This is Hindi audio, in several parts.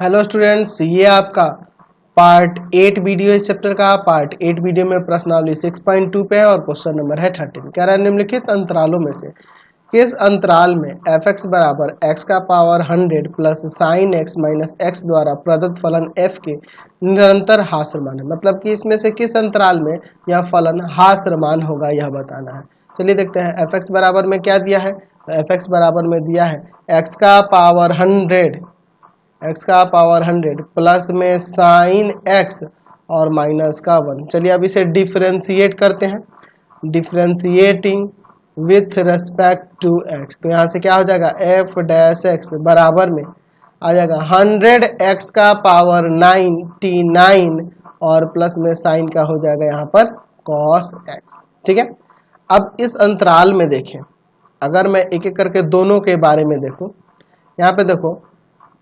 हेलो स्टूडेंट्स, ये आपका पार्ट 8 वीडियो इस चैप्टर का। पार्ट 8 वीडियो में प्रश्नावली 6.2 पे है और क्वेश्चन नंबर है 13। कह रहा है निम्नलिखित अंतरालों में से किस अंतराल में f(x) बराबर x का power 100 plus sign x minus x द्वारा प्रदत्त फलन f के निरंतर हास्यमान है। मतलब कि इसमें से किस अंतराल में यह फलन हास्यमान होगा यह बताना है। चलिए देखते हैं f(x) बराबर में क्या दिया है। तो f(x) बराबर में दिया है x का पावर 100 प्लस में साइन x और माइनस का 1। चलिए अब इसे डिफ्रेंशिएट करते हैं। Differentiating with respect to x, तो यहाँ से क्या हो जाएगा f डैश x बराबर में आ जाएगा 100x का पावर 99 और प्लस में साइन का हो जाएगा यहाँ पर cos x। ठीक है, अब इस अंतराल में देखें, अगर मैं एक एक करके दोनों के बारे में देखूं, यहाँ पे देखो,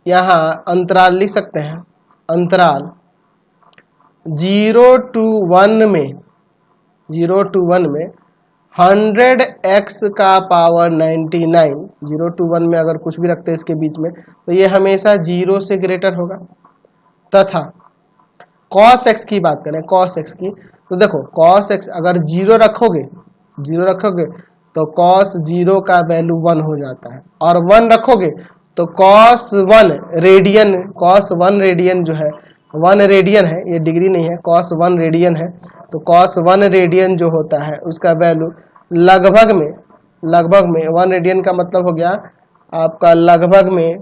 यहाँ अंतराल लिख सकते हैं। अंतराल 0 to 1 में 100x का पावर 99, 0 to 1 में अगर कुछ भी रखते हैं इसके बीच में तो ये हमेशा 0 से ग्रेटर होगा। तथा cos x की बात करें, cos x की, तो देखो cos x अगर 0 रखोगे तो cos 0 का वैल्यू 1 हो जाता है, और 1 रखोगे तो cos 1 रेडियन जो है 1 रेडियन है, ये डिग्री नहीं है, cos 1 रेडियन है। तो cos 1 रेडियन जो होता है उसका वैल्यू लगभग में 1 रेडियन का मतलब हो गया आपका लगभग में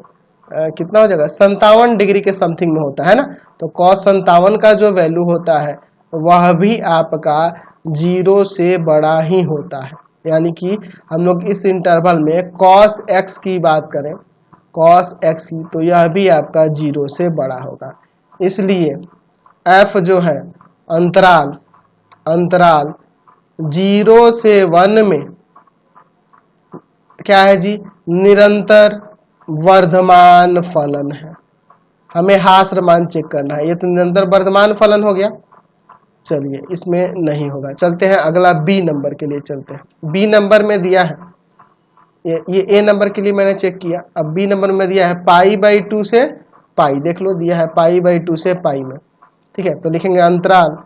कितना हो जाएगा 57 डिग्री के समथिंग में होता है ना। तो cos 57 का जो वैल्यू होता है वह भी आपका 0 से बड़ा ही होता है। यानी कि हम लोग इस इंटरवल में cos x की बात करें, cos x की, तो यह भी आपका 0 से बड़ा होगा। इसलिए f जो है अंतराल 0 से 1 में क्या है जी, निरंतर वर्धमान फलन है। हमें हास्यमान चेक करना है, ये तो निरंतर वर्धमान फलन हो गया। चलिए इसमें नहीं होगा, चलते हैं अगला बी नंबर के लिए चलते हैं। बी नंबर में दिया है, ये ए नंबर के लिए मैंने चेक किया। अब बी नंबर में दिया है π/2 से पाई, देख लो दिया है π/2 से पाई में। ठीक है, तो लिखेंगे अंतराल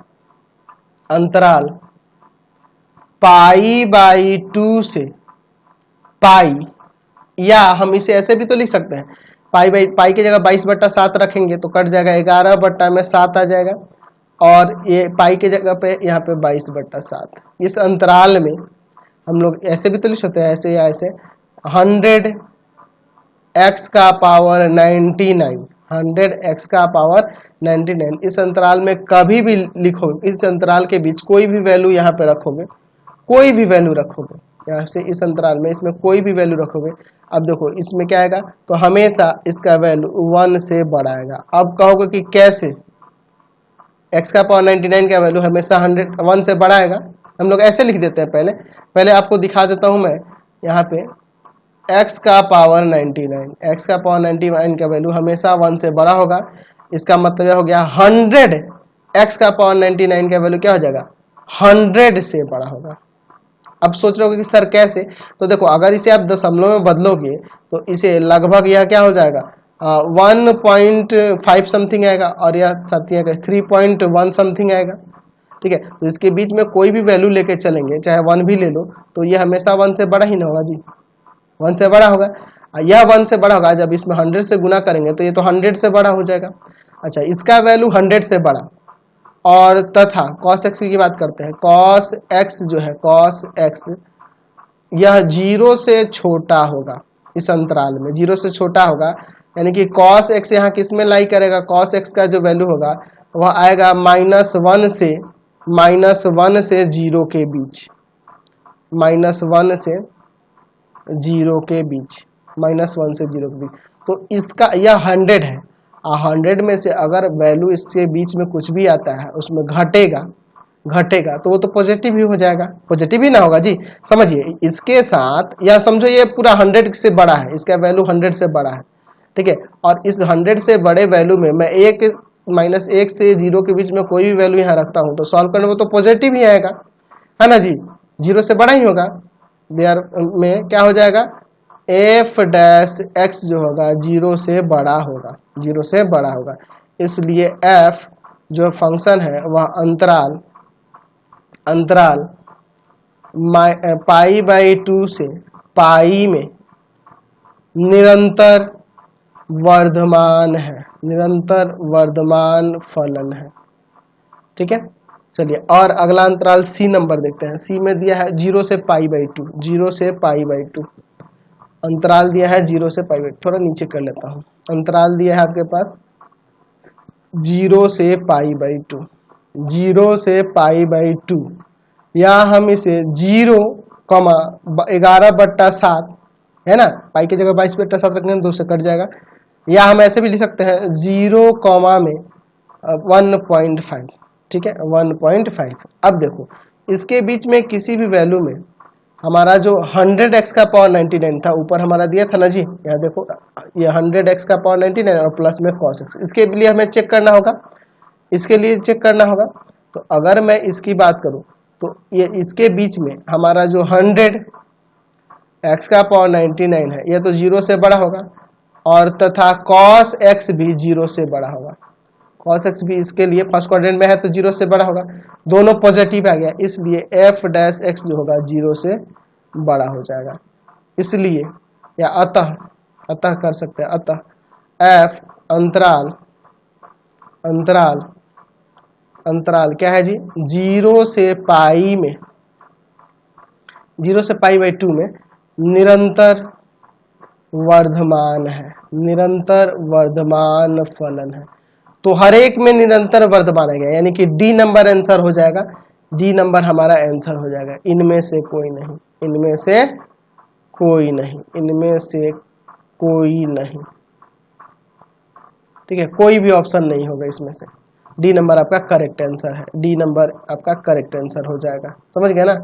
π/2 से पाई, या हम इसे ऐसे भी तो लिख सकते हैं, पाई की जगह 22/7 रखेंगे तो कट जाएगा, 11/7 आ जाएगा, और ये पाई की जगह पे यहाँ पे 22/7। इस अंतराल में हम लोग ऐसे भी तो लिख सकते हैं, ऐसे या ऐसे 100x का पावर 99, इस अंतराल में कभी भी लिखो, इस अंतराल के बीच कोई भी वैल्यू यहाँ पे रखोगे, यहाँ से इस अंतराल में इसमें कोई भी वैल्यू रखोगे, अब देखो इसमें क्या आएगा, तो हमेशा इसका वैल्यू 1 से बड़ा आएगा। अब कहोगे कि कैसे, x का पावर 99 का वैल्यू हमेशा 1 से बड़ा आएगा। हम लोग ऐसे लिख देते हैं, पहले आपको दिखा देता हूं मैं। यहाँ पे x का पावर 99 का वैल्यू हमेशा 1 से बड़ा होगा। इसका मतलब यह हो गया 100 x का पावर 99 का वैल्यू क्या हो जाएगा 100 से बड़ा होगा। अब सोच रहे हो कि सर कैसे, तो देखो अगर इसे आप दशमलव में बदलोगे तो इसे लगभग यह क्या हो जाएगा 1.5 समथिंग आएगा, और यह साथी 3.1 समथिंग आएगा। ठीक है, तो इसके बीच में कोई भी वैल्यू लेके चलेंगे, चाहे 1 भी ले लो, तो ये हमेशा 1 से बड़ा ही ना होगा जी, 1 से बड़ा होगा। यह 1 से बड़ा होगा, जब इसमें 100 से गुना करेंगे तो ये तो 100 से बड़ा हो जाएगा। अच्छा, इसका वैल्यू 100 से बड़ा, और तथा cos x की बात करते हैं। cos x जो है, cos x यह 0 से छोटा होगा, इस अंतराल में 0 से छोटा होगा। यानी कि cos x यहाँ किस में लाई करेगा, cos x का जो वैल्यू होगा वह आएगा -1 से 0 के बीच, -1 से 0 के बीच, तो इसका यह 100 है। 100 में से अगर वैल्यू इसके बीच में कुछ भी आता है उसमें घटेगा तो वो तो पॉजिटिव ही हो जाएगा, पॉजिटिव ही ना होगा जी। समझिए इसके साथ, या समझो ये पूरा 100 से बड़ा है, इसका वैल्यू 100 से बड़ा है। ठीक है, और इस 100 से बड़े वैल्यू में मैं -1 से 0 के बीच में कोई भी वैल्यू यहाँ रखता हूँ तो सॉल्व करने में तो पॉजिटिव ही आएगा, है ना जी, 0 से बड़ा ही होगा। देयर में क्या हो जाएगा एफ डैश एक्स जो होगा 0 से बड़ा होगा, 0 से बड़ा होगा। इसलिए एफ जो फंक्शन है वह अंतराल पाई बाई 2 से पाई में निरंतर वर्धमान है, निरंतर वर्धमान फलन है। ठीक है, चलिए और अगला अंतराल सी नंबर देखते हैं। सी में दिया है 0 से पाई बाई 2, 0 से पाई बाई 2 अंतराल दिया है 0 से पाई बाई। थोड़ा नीचे कर लेता हूँ। अंतराल दिया है आपके पास 0 से पाई बाई 2, 0 से पाई बाई 2, या हम इसे 0,11/7 है ना, पाई की जगह 22/7 रखने 2 से कट जाएगा, या हम ऐसे भी लिख सकते हैं 0, में 1.5। ठीक है, 1.5। अब देखो इसके बीच में किसी भी वैल्यू में हमारा जो 100x का पावर 99 था, ऊपर हमारा दिया था ना जी, यहाँ देखो ये 100x का पावर 99 और प्लस में cos x, इसके लिए हमें चेक करना होगा, इसके लिए चेक करना होगा। तो अगर मैं इसकी बात करूं तो ये इसके बीच में हमारा जो 100x का पावर 99 है, यह तो 0 से बड़ा होगा, और तथा cos x भी 0 से बड़ा होगा। cos x भी इसके लिए फर्स्ट क्वाड्रेंट में है तो 0 से बड़ा होगा, दोनों पॉजिटिव आ गया, इसलिए f डैश x जो होगा 0 से बड़ा हो जाएगा। इसलिए या अतः कर सकते हैं, अतः f अंतराल क्या है जी, 0 से पाई में, 0 से पाई बाई 2 में निरंतर वर्धमान है, निरंतर वर्धमान फलन है। तो हर एक में निरंतर वर्धमान है, यानी कि डी नंबर आंसर हो जाएगा, डी नंबर हमारा आंसर हो जाएगा। इनमें से कोई नहीं, इनमें से कोई नहीं, इनमें से कोई नहीं। ठीक है, कोई भी ऑप्शन नहीं होगा इसमें से, डी नंबर आपका करेक्ट आंसर है, डी नंबर आपका करेक्ट आंसर हो जाएगा। समझ गए ना,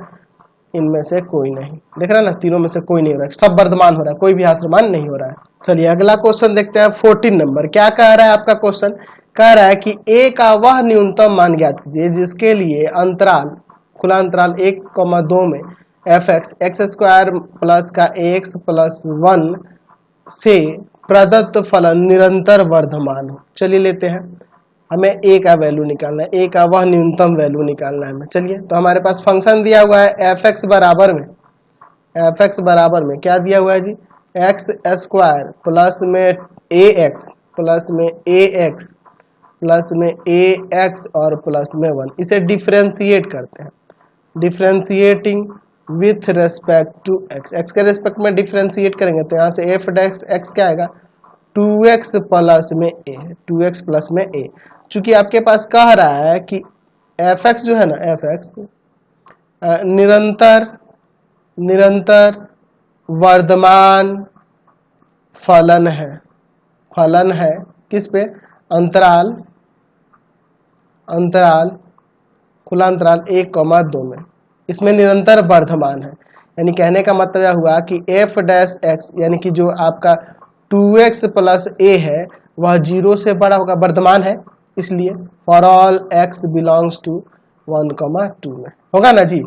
इनमें से कोई नहीं, देख रहा है ना, तीनों में से कोई नहीं हो रहा है, सब वर्धमान हो रहा है, कोई भी हास्यमान नहीं हो रहा है। चलिए अगला क्वेश्चन देखते हैं 14 नंबर। क्या कह रहा है आपका क्वेश्चन, कह रहा है कि a का वह न्यूनतम मान ज्ञात कीजिए जिसके लिए अंतराल खुला अंतराल 1,2 में f(x) x² प्लस का ax प्लस 1 से प्रदत्त फलन निरंतर वर्धमान हो। चलिए लेते हैं, हमें a का वैल्यू निकालना है, a का वह न्यूनतम वैल्यू निकालना है हमें। चलिए तो हमारे पास फंक्शन दिया हुआ है f(x) बराबर में क्या दिया हुआ है जी, x² प्लस में ax प्लस में ax प्लस में ax और प्लस में 1। इसे डिफरेंशिएट करते हैं, differentiating with respect to x, x के रेस्पेक्ट में डिफरेंशिएट करेंगे तो यहाँ से f डैश x क्या आएगा, 2x प्लस में a, 2x प्लस में a। चूंकि आपके पास कह रहा है कि fx जो है ना, fx निरंतर वर्धमान फलन है किस पे, अंतराल खुला अंतराल 1,2 में, इसमें निरंतर वर्धमान है। यानी कहने का मतलब यह हुआ कि f डैश x यानी कि जो आपका 2x प्लस a है वह 0 से बड़ा होगा, वर्धमान है, इसलिए for all x belongs to 1,2 में होगा ना जी।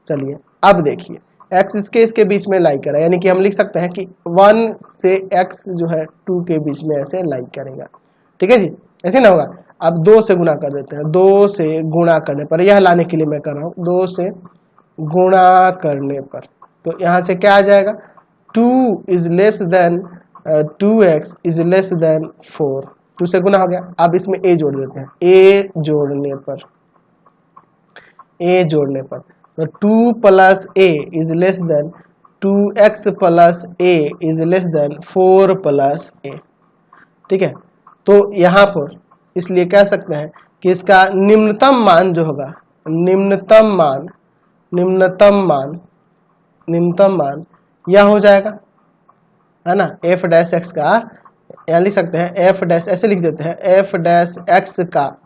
चलिए अब देखिए x इसके बीच में लाई करा, यानी कि हम लिख सकते हैं कि 1 से x जो है 2 के बीच में ऐसे लाई करेगा। ठीक है जी, ऐसे ना होगा। अब 2 से गुणा कर देते हैं, 2 से गुणा करने पर, यह लाने के लिए मैं कर रहा हूँ, 2 से गुणा करने पर तो यहाँ से क्या आ जाएगा, 2 is less than 2x is less than 4, 2 से गुणा हो गया। अब इसमें a जोड़ देते हैं, a जोड़ने पर तो 2 plus a is less than 2x plus a is less than 4 plus a। ठीक है, तो यहाँ पर इसलिए कह सकते हैं कि इसका निम्नतम मान जो होगा, निम्नतम मान यह हो जाएगा, है ना, f डैश x का, यहाँ लिख सकते हैं f डैश, ऐसे लिख देते हैं f डैश x का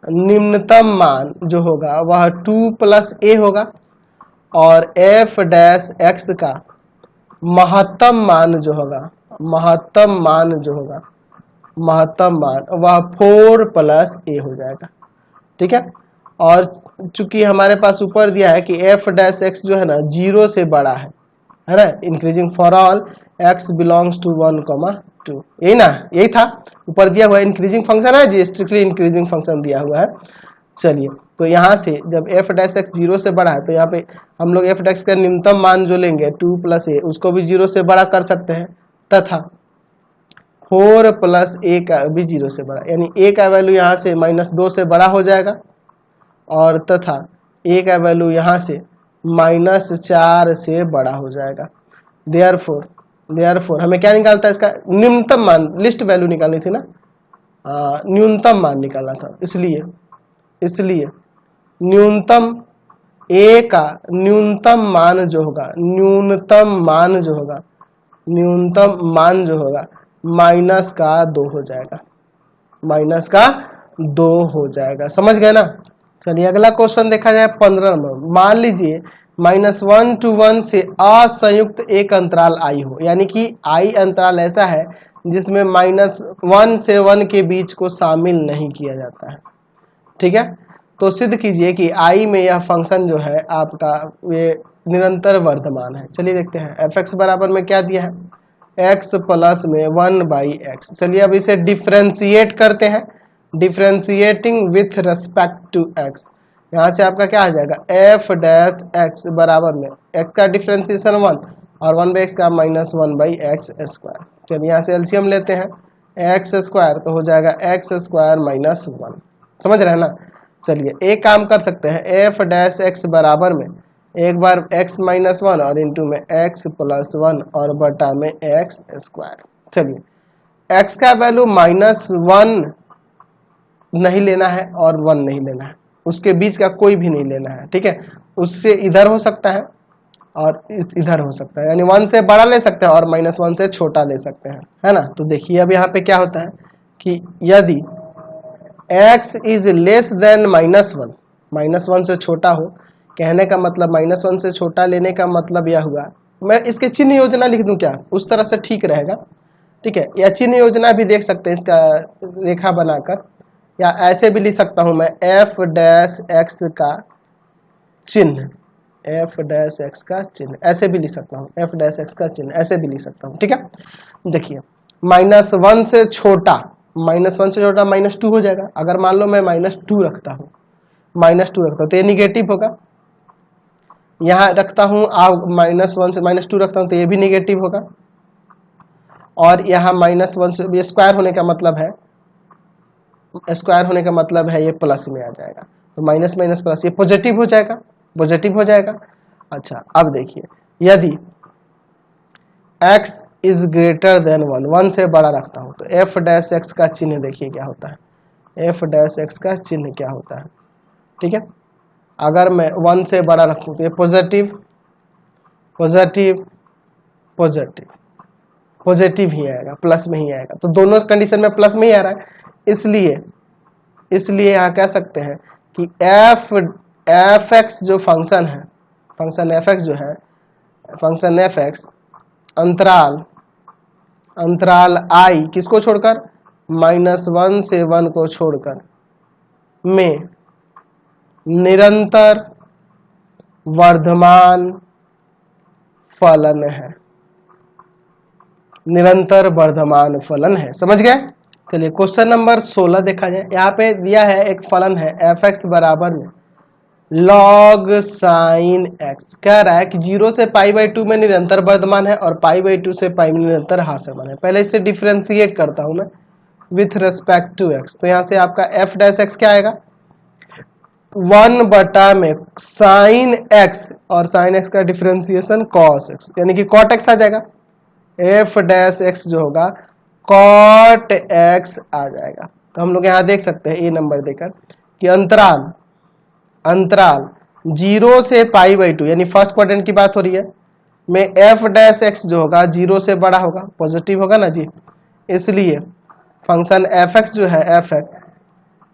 निम्नतम मान जो होगा वह 2 प्लस a होगा, और f डैश x का महत्तम मान जो होगा, महत्तम मान वह 4 प्लस a हो जाएगा। ठीक है, और चूंकि हमारे पास ऊपर दिया है कि f डैश x जो है ना 0 से बड़ा है है ना, increasing for all x belongs to 1,2, यही ना, यही था, ऊपर दिया हुआ इंक्रीजिंग फंक्शन है जी, स्ट्रिक्टली इंक्रीजिंग फंक्शन दिया हुआ है। चलिए, तो यहाँ से जब f डैश एक्स 0 से बड़ा है तो यहाँ पे हम लोग f डैश का न्यूनतम मान जो लेंगे 2 + a उसको भी 0 से बड़ा कर सकते हैं, तथा 4 + a का भी 0 से बड़ा, यानी a का वैल्यू यहाँ से -2 से बड़ा हो जाएगा, और तथा a का वैल्यू यहाँ से -4 से बड़ा हो जाएगा। देयरफॉर हमें क्या निकालता है, इसका न्यूनतम मान, लिस्ट वैल्यू निकालनी थी ना, न्यूनतम मान निकालना था, इसलिए न्यूनतम a का न्यूनतम मान जो होगा, न्यूनतम मान जो होगा -2 हो जाएगा, -2 हो जाएगा। समझ गए ना। चलिए अगला क्वेश्चन देखा जाए 15 नंबर। मान लीजिए -1 to 1 से असंयुक्त एक अंतराल i हो, यानी कि i अंतराल ऐसा है जिसमें -1 से 1 के बीच को शामिल नहीं किया जाता है। ठीक है, तो सिद्ध कीजिए कि i में यह फंक्शन जो है आपका ये निरंतर वर्धमान है। चलिए देखते हैं, f(x) बराबर में क्या दिया है, x प्लस में 1/x। चलिए अब इसे डिफ्रेंशिएट करते हैं, differentiating with respect to x। यहाँ से आपका क्या आ जाएगा, f डैश x बराबर में x का डिफ्रेंशिएशन 1 और 1/x का -1/x²। चलिए यहाँ से एलसीएम लेते हैं, x² तो हो जाएगा x² -1। समझ रहे हैं ना। चलिए एक काम कर सकते हैं, f डैश x बराबर में एक बार x -1 और इंटू में x + 1 और बटा में x²। चलिए x का वैल्यू -1 नहीं लेना है और 1 नहीं लेना है, उसके बीच का कोई भी नहीं लेना है। ठीक है, उससे इधर हो सकता है और इधर हो सकता है, यानी 1 से बड़ा ले सकते हैं और -1 से छोटा ले सकते हैं, है ना। तो देखिए अब यहाँ पे क्या होता है कि यदि x इज लेस देन -1, -1 से छोटा हो, कहने का मतलब -1 से छोटा लेने का मतलब यह हुआ, मैं इसके चिन्ह योजना लिख दूं क्या, उस तरह से ठीक रहेगा। ठीक है, या चिन्ह योजना भी देख सकते हैं इसका रेखा बनाकर, या ऐसे भी लिख सकता हूं मैं f डैश x का चिन्ह, f डैश x का चिन्ह ऐसे भी लिख सकता हूं, f डैश x का चिन्ह ऐसे भी लिख सकता हूं। ठीक है, देखिए -1 से छोटा, -2 हो जाएगा। अगर मान लो मैं -2 रखता हूं, तो ये निगेटिव होगा। यहाँ रखता हूं -1 से -2 रखता हूं तो ये भी निगेटिव होगा, और यहाँ -1 से ये स्क्वायर होने का मतलब है ये प्लस में आ जाएगा, तो माइनस माइनस प्लस ये पॉजिटिव हो जाएगा। अच्छा अब देखिए, यदि x इज ग्रेटर देन 1 से बड़ा रखता हूं तो f डैश x का चिन्ह देखिए क्या होता है, f डैश x का चिन्ह क्या होता है। ठीक है, अगर मैं 1 से बड़ा रखूं तो ये पॉजिटिव ही आएगा, प्लस में ही आएगा, तो दोनों कंडीशन में प्लस में ही आ रहा है। इसलिए यहाँ कह सकते हैं कि f(x) जो फंक्शन है, फंक्शन f(x) अंतराल i किसको छोड़कर, -1 से 1 को छोड़कर में निरंतर वर्धमान फलन है। समझ गए। चलिए क्वेश्चन नंबर 16 देखा जाए। यहाँ पे दिया है एक फलन है f(x) बराबर में log sin x। कह रहा है कि 0 से π/2 में निरंतर वर्धमान है और π/2 से π में निरंतर ह्रासमान है। पहले इसे डिफ्रेंशिएट करता हूं मैं विथ रेस्पेक्ट टू x। तो यहाँ से आपका f डैश x क्या आएगा, 1 बटा में sin x और sin x का डिफ्रेंशिएशन cos x, यानी कि cot x आ जाएगा। f डैश x जो होगा cot x आ जाएगा। तो हम लोग यहाँ देख सकते हैं ए नंबर देकर कि अंतराल 0 से π/2 यानी फर्स्ट क्वाड्रेंट की बात हो रही है में f डैश x जो होगा 0 से बड़ा होगा, पॉजिटिव होगा ना जी। इसलिए फंक्शन f(x) जो है f(x)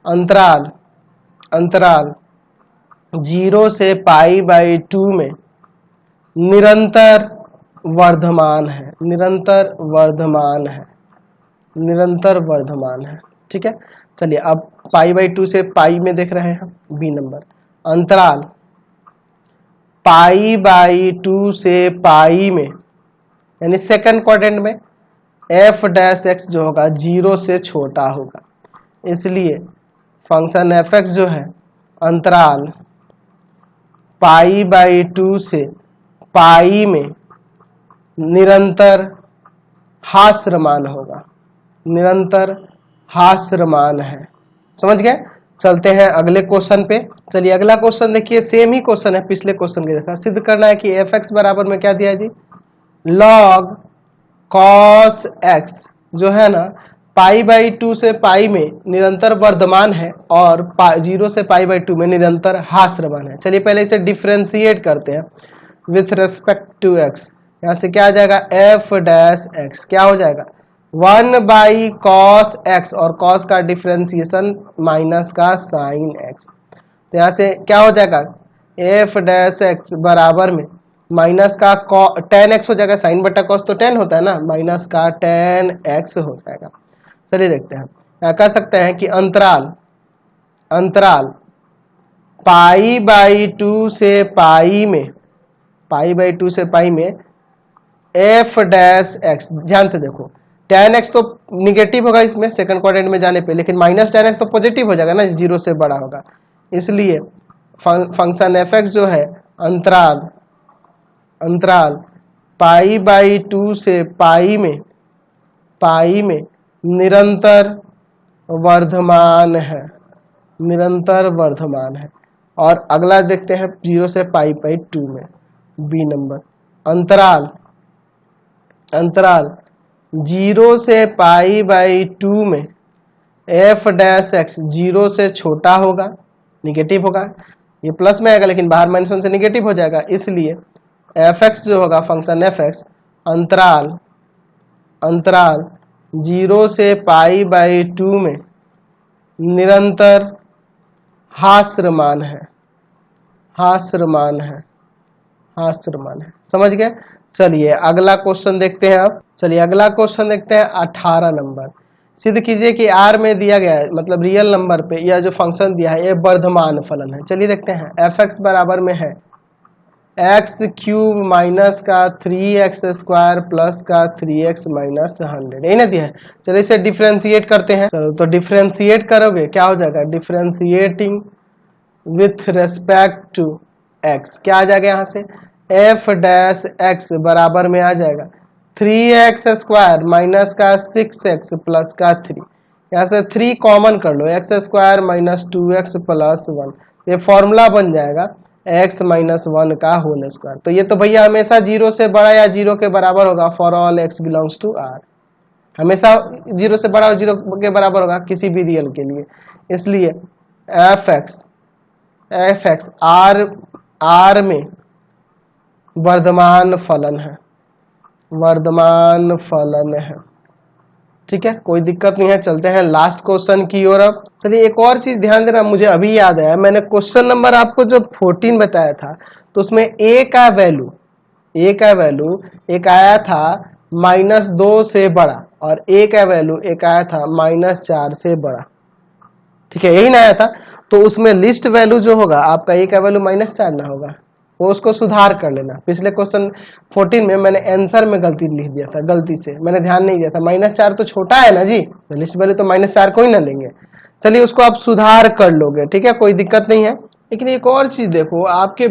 अंतराल 0 से π/2 में निरंतर वर्धमान है। ठीक है, चलिए अब π/2 से π में देख रहे हैं बी नंबर। अंतराल पाई बाई 2 से पाई में, यानी सेकंड क्वाड्रेंट में एफ डैश एक्स जो होगा 0 से छोटा होगा। इसलिए फंक्शन एफ एक्स जो है अंतराल पाई बाई 2 से पाई में निरंतर हास्यमान होगा, निरंतर हास्यमान है। समझ गए? चलते हैं अगले क्वेश्चन पे। चलिए अगला क्वेश्चन देखिए, सेम ही क्वेश्चन है पिछले क्वेश्चन के जैसा। सिद्ध करना है कि एफ एक्स बराबर में क्या दिया है जी, लॉग कॉस एक्स जो है ना पाई बाई 2 से पाई में निरंतर वर्धमान है और 0 से पाई बाई 2 में निरंतर हास्यमान है। चलिए पहले इसे डिफरेंशिएट करते हैं विथ रेस्पेक्ट टू एक्स। यहाँ से क्या आ जाएगा, एफ डैश एक्स क्या हो जाएगा 1 बाई कॉस एक्स, और कॉस का डिफरेंशिएशन माइनस का साइन एक्स। तो यहाँ से क्या हो जाएगा, एफ डैश एक्स बराबर में माइनस का टेन एक्स हो जाएगा, साइन बटा कॉस तो 10 होता है ना, माइनस का 10x हो जाएगा। चलिए देखते हैं, क्या कह सकते हैं कि अंतराल पाई बाई 2 से पाई में, पाई बाई 2 से पाई में एफ डैश एक्स, ध्यान से देखो 10x तो निगेटिव होगा इसमें सेकंड क्वाड्रेंट में जाने पे, लेकिन माइनस 10x तो पॉजिटिव हो जाएगा ना, 0 से बड़ा होगा। इसलिए फंक्शन एफ एक्स जो है अंतराल पाई बाई 2 से पाई में निरंतर वर्धमान है, निरंतर वर्धमान है। और अगला देखते हैं 0 से पाई बाई 2 में, बी नंबर अंतराल 0 से पाई बाई 2 में एफ डैश एक्स 0 से छोटा होगा, निगेटिव होगा, ये प्लस में आएगा लेकिन बाहर माइनस 1 से निगेटिव हो जाएगा। इसलिए एफ एक्स जो होगा फंक्शन एफ एक्स अंतराल 0 से पाई बाई 2 में निरंतर हास्यमान है, समझ गए? चलिए अगला क्वेश्चन देखते हैं। अब चलिए अगला क्वेश्चन देखते हैं 18 नंबर। सिद्ध कीजिए कि आर में दिया गया है, मतलब रियल नंबर पे यह जो फंक्शन दिया है ये वर्धमान फलन है। चलिए देखते हैं, एफ एक्स बराबर में है एक्स क्यूब माइनस का 3x स्क्वायर प्लस का 3x माइनस 100, यही ना दिया है। चलिए इसे डिफ्रेंशिएट करते हैं। चलो तो डिफ्रेंशिएट करोगे क्या हो जाएगा, differentiating with respect to x क्या आ जाएगा, यहाँ से एफ डैश एक्स बराबर में आ जाएगा 3x स्क्वायर माइनस का 6x प्लस का 3, यहाँ से 3 कॉमन कर लो, x square minus 2x plus 1, ये फॉर्मूला बन जाएगा x माइनस 1 का होल स्क्वायर। तो ये तो भैया हमेशा 0 से बड़ा या 0 के बराबर होगा, for all x belongs to r, हमेशा 0 से बड़ा और 0 के बराबर होगा किसी भी रियल के लिए। इसलिए एफ एक्स आर में वर्धमान फलन है, ठीक है, कोई दिक्कत नहीं है। चलते हैं लास्ट क्वेश्चन की ओर। अब चलिए एक और चीज ध्यान देना, मुझे अभी याद आया, मैंने क्वेश्चन नंबर आपको जो 14 बताया था तो उसमें a का वैल्यू एक आया था -2 से बड़ा और a का वैल्यू एक आया था -4 से बड़ा, ठीक है, यही ना आया था। तो उसमें लिस्ट वैल्यू जो होगा आपका a का वैल्यू -4 ना होगा, वो उसको सुधार कर लेना। पिछले क्वेश्चन 14 में मैंने आंसर में गलती लिख दिया था, गलती से मैंने ध्यान नहीं दिया था, -4 तो छोटा है ना जी, तो लिस्ट वैल्यू तो -4 को ही ना लेंगे। चलिए उसको आप सुधार कर लोगे, ठीक है, कोई दिक्कत नहीं है। लेकिन एक और चीज देखो, आपके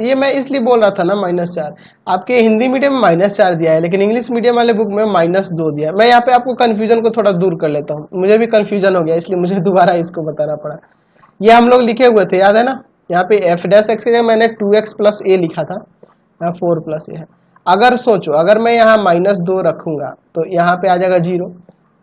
ये मैं इसलिए बोल रहा था ना -4, आपके हिंदी मीडियम में -4 दिया है लेकिन इंग्लिश मीडियम वाले बुक में -2 दिया है। मैं यहाँ पे आपको कंफ्यूजन को थोड़ा दूर कर लेता हूँ, मुझे भी कंफ्यूजन हो गया इसलिए मुझे दोबारा इसको बताना पड़ा। ये हम लोग लिखे हुए थे, याद है ना, यहाँ पे एफ डैश एक्स की जगह मैंने 2x प्लस ए लिखा था, यहाँ 4 प्लस ए है। अगर सोचो अगर मैं यहाँ -2 रखूंगा तो यहाँ पे आ जाएगा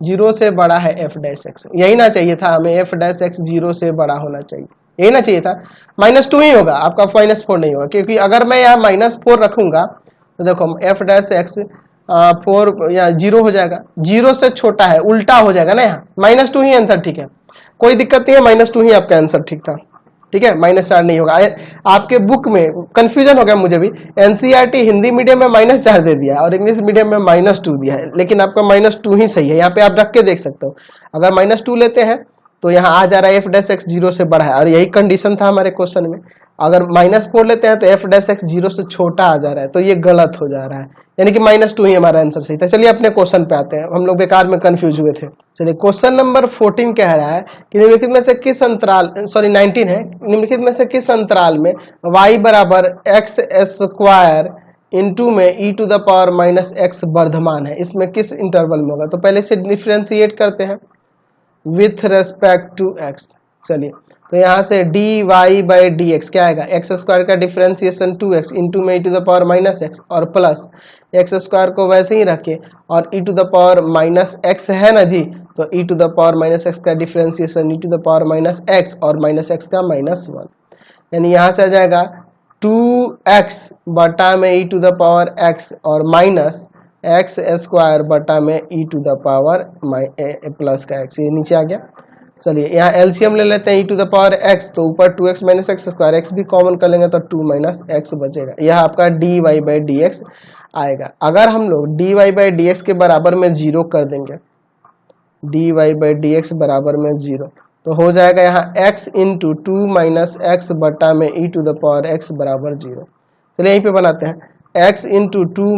0 से बड़ा है एफ डैश एक्स, यही ना चाहिए था हमें, एफ डैश एक्स 0 से बड़ा होना चाहिए, यही ना चाहिए था। -2 ही होगा आपका, -4 नहीं होगा, क्योंकि अगर मैं यहाँ -4 रखूंगा तो देखो एफ डैश एक्स 4 या 0 हो जाएगा, 0 से छोटा है, उल्टा हो जाएगा ना, यहाँ -2 ही आंसर, ठीक है, कोई दिक्कत नहीं है, -2 ही आपका आंसर ठीक था, ठीक है, -4 नहीं होगा। आपके बुक में कंफ्यूजन हो गया मुझे भी, एनसीईआरटी हिंदी मीडियम में -4 दे दिया और इंग्लिश मीडियम में -2 दिया है, लेकिन आपका -2 ही सही है, यहाँ पे आप रख के देख सकते हो। अगर -2 लेते हैं तो यहाँ आ जा रहा है एफ डैश एक्स 0 से बड़ा है, और यही कंडीशन था हमारे क्वेश्चन में। अगर -4 लेते हैं तो एफ डैश एक्स 0 से छोटा आ जा रहा है, तो ये गलत हो जा रहा है, यानी कि -2 ही हमारा आंसर सही था। चलिए अपने क्वेश्चन पे आते हैं, हम लोग बेकार में कंफ्यूज हुए थे। चलिए क्वेश्चन नंबर 14 कह रहा है कि निम्नलिखित में से किस अंतराल, सॉरी 19 है, निम्नलिखित में से किस अंतराल में y बराबर एक्स स्क्वायर इंटू में e⁻⁻x वर्धमान है, इसमें किस इंटरवल में होगा। तो पहले से डिफ्रेंशिएट करते हैं विथ रेस्पेक्ट टू x। चलिए तो यहाँ से dy/dx क्या आएगा, एक्स स्क्वायर का डिफ्रेंसिएशन 2x इंटू में e⁻⁻x और प्लस एक्स स्क्वायर को वैसे ही रखे और e⁻⁻x है ना जी, तो e⁻⁻x का डिफ्रेंसिएशन e⁻⁻x और -x का -1, यानी यहाँ से आ जाएगा 2x बटा में e⁻x और माइनस एक्स स्क्वायर बटा में e⁻+ का x, ये नीचे आ गया। चलिए यहाँ एलसीएम ले लेते हैं e⁻x, तो ऊपर 2x - x स्क्वायर, x भी कॉमन कर लेंगे तो 2 - x बचेगा, यह आपका dy/dx आएगा। अगर हम लोग dy/dx के बराबर में 0 कर देंगे, dy/dx बराबर में 0, तो हो जाएगा यहाँ x इंटू 2 - x बटा में e⁻x बराबर 0। चलिए यहीं पे बनाते हैं, x इंटू 2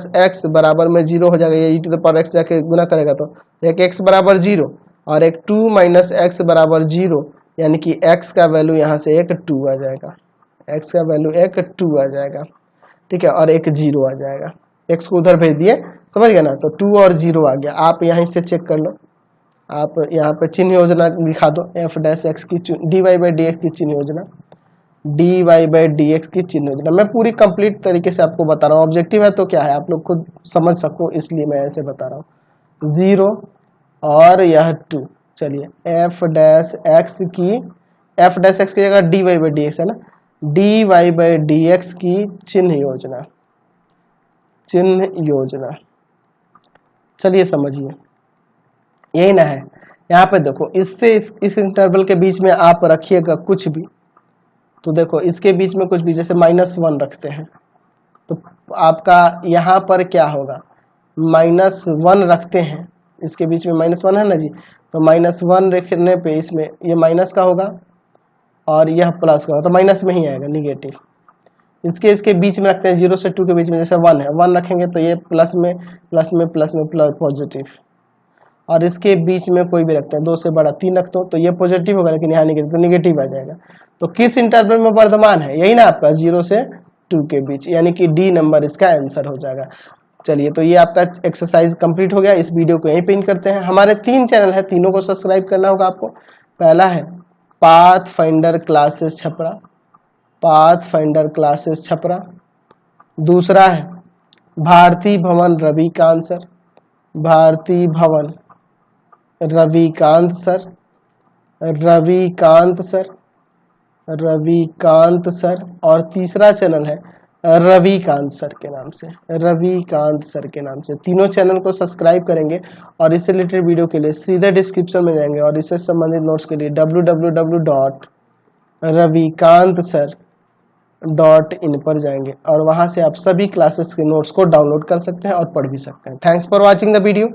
- x बराबर में 0 हो जाएगा, ये e⁻x जाके गुना करेगा तो एक x बराबर 0 और एक 2 - x बराबर 0, यानी कि x का वैल्यू यहाँ से एक 2 आ जाएगा, x का वैल्यू एक 2 आ जाएगा, ठीक है, और एक 0 आ जाएगा, x को उधर भेज दिए, समझ गए ना, तो 2 और 0 आ गया। आप यहाँ से चेक कर लो, आप यहाँ पे चिन्ह योजना दिखा दो, एफ डैश एक्स की dy/dx की चिन्ह योजना, dy/dx की चिन्ह योजना मैं पूरी कंप्लीट तरीके से आपको बता रहा हूँ, ऑब्जेक्टिव है तो क्या है आप लोग खुद समझ सको इसलिए मैं ऐसे बता रहा हूँ। 0 और यह 2, चलिए एफ डैश एक्स की जगह dy/dx है ना, dy/dx की चिन्ह योजना, चलिए समझिए, यही ना है। यहाँ पे देखो, इससे इस इंटरवल के बीच में आप रखिएगा कुछ भी, तो देखो इसके बीच में कुछ भी, जैसे -1 रखते हैं तो आपका यहाँ पर क्या होगा, -1 रखते हैं, इसके बीच में -1 है ना जी, तो -1 रखने पे इसमें ये माइनस का होगा और यह प्लस का होगा, तो माइनस में ही आएगा, निगेटिव। इसके बीच में रखते हैं 0 से 2 के बीच में, जैसे 1 है, 1 रखेंगे तो ये प्लस में पॉजिटिव, और इसके बीच में कोई भी रखते हैं 2 से बड़ा 3 रखते हो तो ये पॉजिटिव होगा, लेकिन यहाँ निगेटिव, तो निगेटिव आ जाएगा। तो किस इंटरवल में वर्धमान है, यही ना आपका 0 से 2 के बीच, यानी कि डी नंबर इसका आंसर हो जाएगा। चलिए तो ये आपका एक्सरसाइज कंप्लीट हो गया, इस वीडियो को यहीं पे एंड करते हैं। हमारे 3 चैनल है, तीनों को सब्सक्राइब करना होगा आपको। पहला है पाथफाइंडर क्लासेस छपरा, दूसरा है भारती भवन रविकांत सर, और तीसरा चैनल है रविकांत सर के नाम से। तीनों चैनल को सब्सक्राइब करेंगे और इससे रिलेटेड वीडियो के लिए सीधे डिस्क्रिप्शन में जाएंगे और इससे संबंधित नोट्स के लिए www.ravikantsir.in पर जाएंगे और वहां से आप सभी क्लासेस के नोट्स को डाउनलोड कर सकते हैं और पढ़ भी सकते हैं। Thanks for watching the video.